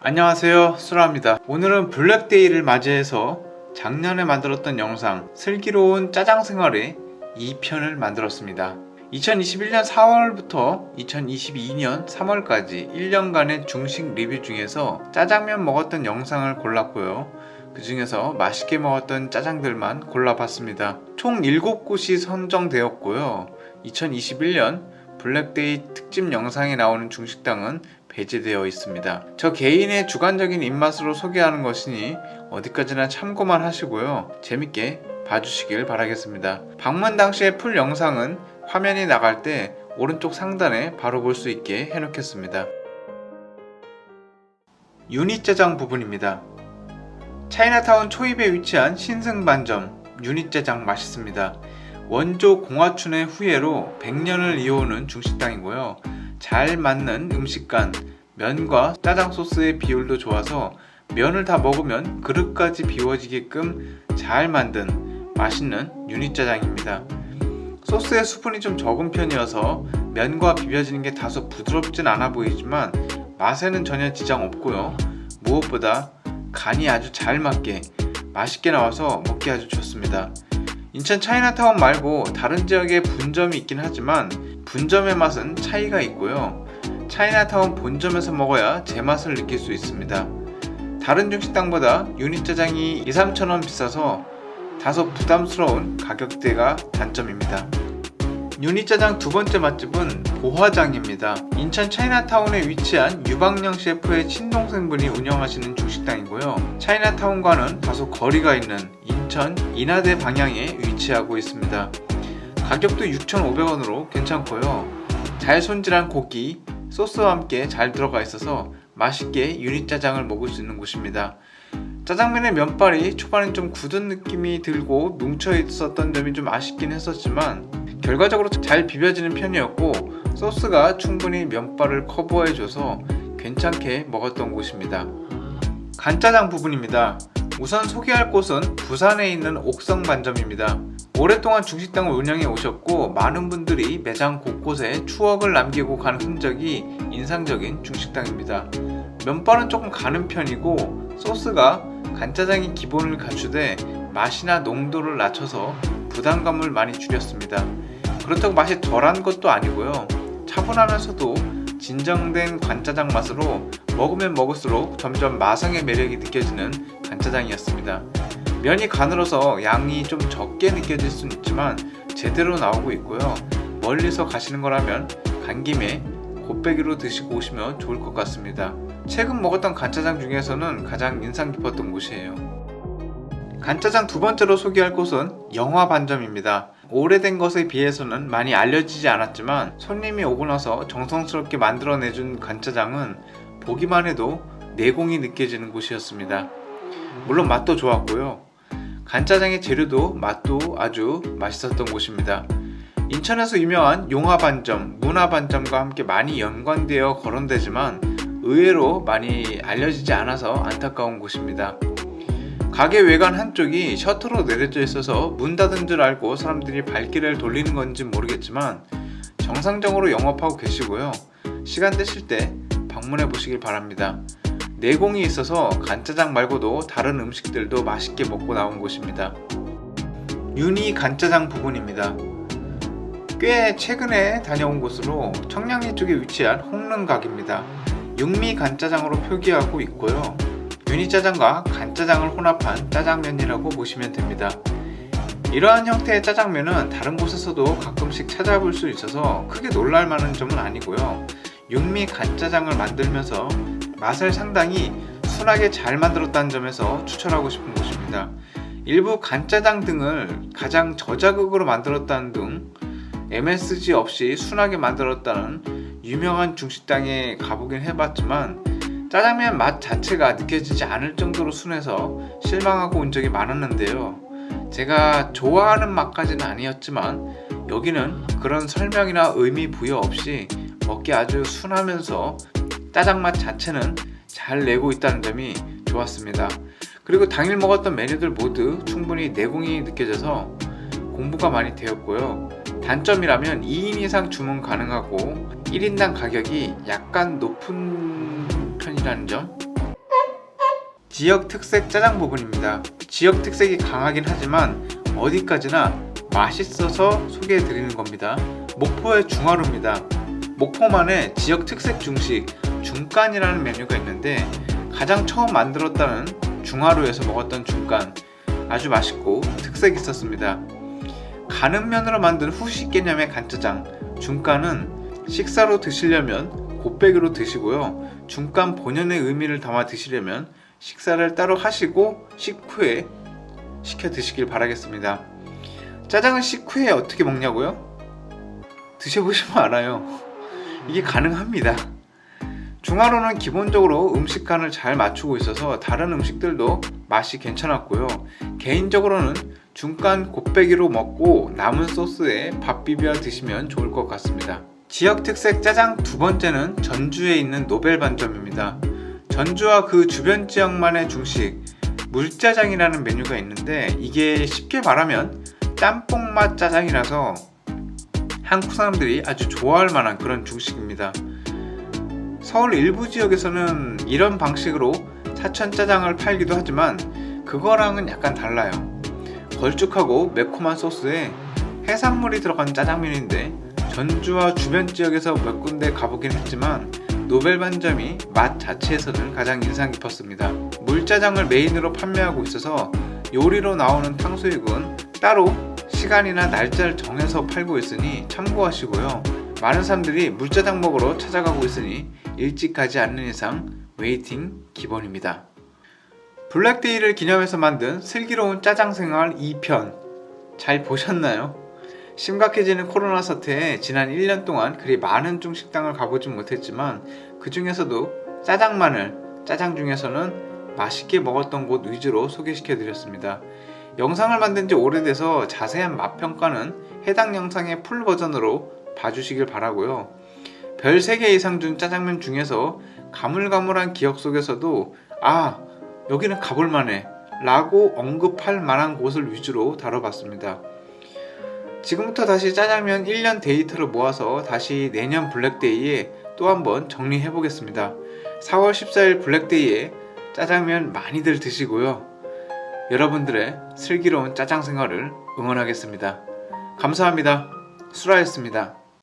안녕하세요, 수라입니다. 오늘은 블랙데이를 맞이해서 작년에 만들었던 영상 슬기로운 짜장 생활의 2편을 만들었습니다. 2021년 4월부터 2022년 3월까지 1년간의 중식 리뷰 중에서 짜장면 먹었던 영상을 골랐고요. 그 중에서 맛있게 먹었던 짜장들만 골라봤습니다. 총 7곳이 선정되었고요. 2021년 블랙데이 특집 영상에 나오는 중식당은 배제되어 있습니다. 저 개인의 주관적인 입맛으로 소개하는 것이니 어디까지나 참고만 하시고요. 재밌게 봐주시길 바라겠습니다. 방문 당시의 풀 영상은 화면이 나갈 때 오른쪽 상단에 바로 볼 수 있게 해놓겠습니다. 유니짜장 부분입니다. 차이나타운 초입에 위치한 신승반점 유니짜장 맛있습니다. 원조 공화춘의 후예로 100년을 이어오는 중식당이고요. 잘 맞는 음식간, 면과 짜장 소스의 비율도 좋아서 면을 다 먹으면 그릇까지 비워지게끔 잘 만든 맛있는 유니짜장입니다. 소스의 수분이 좀 적은 편이어서 면과 비벼지는 게 다소 부드럽진 않아 보이지만 맛에는 전혀 지장 없고요. 무엇보다 간이 아주 잘 맞게 맛있게 나와서 먹기 아주 좋습니다. 인천 차이나타운 말고 다른 지역에 분점이 있긴 하지만 분점의 맛은 차이가 있고요. 차이나타운 본점에서 먹어야 제맛을 느낄 수 있습니다. 다른 중식당보다 유니짜장이 2-3천원 비싸서 다소 부담스러운 가격대가 단점입니다. 유니짜장 두 번째 맛집은 보화장입니다. 인천 차이나타운에 위치한 유방영 셰프의 친동생분이 운영하시는 중식당이고요. 차이나타운과는 다소 거리가 있는 인천 인하대 방향에 위치하고 있습니다. 가격도 6,500원으로 괜찮고요. 잘 손질한 고기, 소스와 함께 잘 들어가 있어서 맛있게 유니짜장을 먹을 수 있는 곳입니다. 짜장면의 면발이 초반엔 좀 굳은 느낌이 들고 뭉쳐 있었던 점이 좀 아쉽긴 했었지만 결과적으로 잘 비벼지는 편이었고 소스가 충분히 면발을 커버해줘서 괜찮게 먹었던 곳입니다. 간짜장 부분입니다. 우선 소개할 곳은 부산에 있는 옥성반점입니다. 오랫동안 중식당을 운영해 오셨고 많은 분들이 매장 곳곳에 추억을 남기고 간 흔적이 인상적인 중식당입니다. 면발은 조금 가는 편이고 소스가 간짜장이 기본을 갖추되 맛이나 농도를 낮춰서 부담감을 많이 줄였습니다. 그렇다고 맛이 덜한 것도 아니고요. 차분하면서도 진정된 간짜장 맛으로 먹으면 먹을수록 점점 마성의 매력이 느껴지는 간짜장이었습니다. 면이 가늘어서 양이 좀 적게 느껴질 수는 있지만 제대로 나오고 있고요. 멀리서 가시는 거라면 간 김에 곱빼기로 드시고 오시면 좋을 것 같습니다. 최근 먹었던 간짜장 중에서는 가장 인상 깊었던 곳이에요. 간짜장 두 번째로 소개할 곳은 영화반점입니다. 오래된 것에 비해서는 많이 알려지지 않았지만 손님이 오고 나서 정성스럽게 만들어내준 간짜장은 보기만 해도 내공이 느껴지는 곳이었습니다. 물론 맛도 좋았고요. 간짜장의 재료도 맛도 아주 맛있었던 곳입니다. 인천에서 유명한 용화반점, 문화반점과 함께 많이 연관되어 거론되지만 의외로 많이 알려지지 않아서 안타까운 곳입니다. 가게 외관 한쪽이 셔터로 내려져 있어서 문 닫은 줄 알고 사람들이 발길을 돌리는 건지 모르겠지만 정상적으로 영업하고 계시고요. 시간 되실 때 방문해 보시길 바랍니다. 내공이 있어서 간짜장 말고도 다른 음식들도 맛있게 먹고 나온 곳입니다. 유니 간짜장 부분입니다. 꽤 최근에 다녀온 곳으로 청량리 쪽에 위치한 홍릉각입니다. 육미 간짜장으로 표기하고 있고요. 유니짜장과 간짜장을 혼합한 짜장면이라고 보시면 됩니다. 이러한 형태의 짜장면은 다른 곳에서도 가끔씩 찾아볼 수 있어서 크게 놀랄 만한 점은 아니고요. 육미 간짜장을 만들면서 맛을 상당히 순하게 잘 만들었다는 점에서 추천하고 싶은 곳입니다. 일부 간짜장 등을 가장 저자극으로 만들었다는 등 MSG 없이 순하게 만들었다는 유명한 중식당에 가보긴 해봤지만 짜장면 맛 자체가 느껴지지 않을 정도로 순해서 실망하고 온 적이 많았는데요. 제가 좋아하는 맛까지는 아니었지만 여기는 그런 설명이나 의미 부여 없이 먹기 아주 순하면서 짜장 맛 자체는 잘 내고 있다는 점이 좋았습니다. 그리고 당일 먹었던 메뉴들 모두 충분히 내공이 느껴져서 공부가 많이 되었고요. 단점이라면 2인 이상 주문 가능하고 1인당 가격이 약간 높은 편이라는 점, 지역 특색 짜장 부분입니다. 지역 특색이 강하긴 하지만 어디까지나 맛있어서 소개해 드리는 겁니다. 목포의 중화로입니다. 목포만의 지역 특색 중식 중간이라는 메뉴가 있는데 가장 처음 만들었다는 중화로에서 먹었던 중간 아주 맛있고 특색 있었습니다. 가는면으로 만든 후식 개념의 간짜장 중간은 식사로 드시려면 곱빼기로 드시고요. 중간 본연의 의미를 담아 드시려면 식사를 따로 하시고 식후에 시켜 드시길 바라겠습니다. 짜장은 식후에 어떻게 먹냐고요? 드셔보시면 알아요. 이게 가능합니다. 중화로는 기본적으로 음식간을 잘 맞추고 있어서 다른 음식들도 맛이 괜찮았고요. 개인적으로는 중간 곱빼기로 먹고 남은 소스에 밥 비벼 드시면 좋을 것 같습니다. 지역 특색 짜장 두 번째는 전주에 있는 노벨반점입니다. 전주와 그 주변 지역만의 중식 물짜장이라는 메뉴가 있는데 이게 쉽게 말하면 짬뽕 맛 짜장이라서 한국 사람들이 아주 좋아할 만한 그런 중식입니다. 서울 일부 지역에서는 이런 방식으로 사천짜장을 팔기도 하지만 그거랑은 약간 달라요. 걸쭉하고 매콤한 소스에 해산물이 들어간 짜장면인데 전주와 주변 지역에서 몇 군데 가보긴 했지만 노벨반점이 맛 자체에서는 가장 인상 깊었습니다. 물짜장을 메인으로 판매하고 있어서 요리로 나오는 탕수육은 따로 시간이나 날짜를 정해서 팔고 있으니 참고하시고요. 많은 사람들이 물짜장 먹으러 찾아가고 있으니 일찍 가지 않는 이상 웨이팅 기본입니다. 블랙데이를 기념해서 만든 슬기로운 짜장 생활 2편 잘 보셨나요? 심각해지는 코로나 사태에 지난 1년 동안 그리 많은 중식당을 가보진 못했지만 그 중에서도 짜장 중에서는 맛있게 먹었던 곳 위주로 소개시켜 드렸습니다. 영상을 만든 지 오래돼서 자세한 맛평가는 해당 영상의 풀 버전으로 봐주시길 바라고요. 별 3개 이상 준 짜장면 중에서 가물가물한 기억 속에서도 여기는 가볼만해 라고 언급할 만한 곳을 위주로 다뤄봤습니다. 지금부터 다시 짜장면 1년 데이터를 모아서 다시 내년 블랙데이에 또 한번 정리해보겠습니다. 4월 14일 블랙데이에 짜장면 많이들 드시고요. 여러분들의 슬기로운 짜장 생활을 응원하겠습니다. 감사합니다. 수라였습니다.